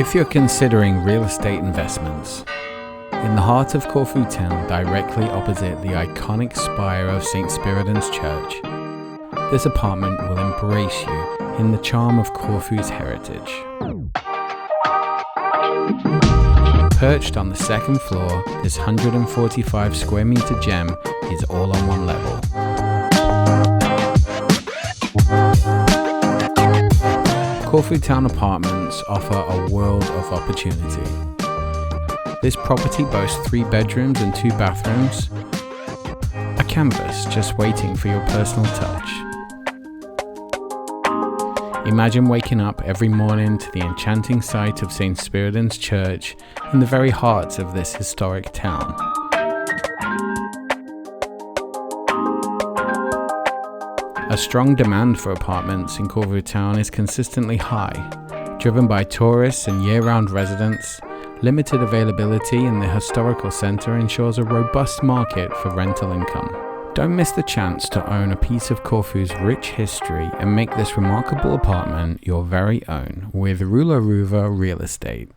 If you're considering real estate investments, in the heart of Corfu Town, directly opposite the iconic spire of Saint Spyridon Church, this apartment will embrace you in the charm of Corfu's heritage. Perched on the second floor, this 145 square meter gem is all on one level. Corfu Town apartments offer a world of opportunity. This property boasts 3 bedrooms and 2 bathrooms, a canvas just waiting for your personal touch. Imagine waking up every morning to the enchanting sight of Saint Spyridon Church in the very heart of this historic town. A strong demand for apartments in Corfu Town is consistently high, driven by tourists and year-round residents. Limited availability in the historical centre ensures a robust market for rental income. Don't miss the chance to own a piece of Corfu's rich history and make this remarkable apartment your very own with Roula Rouva Real Estate.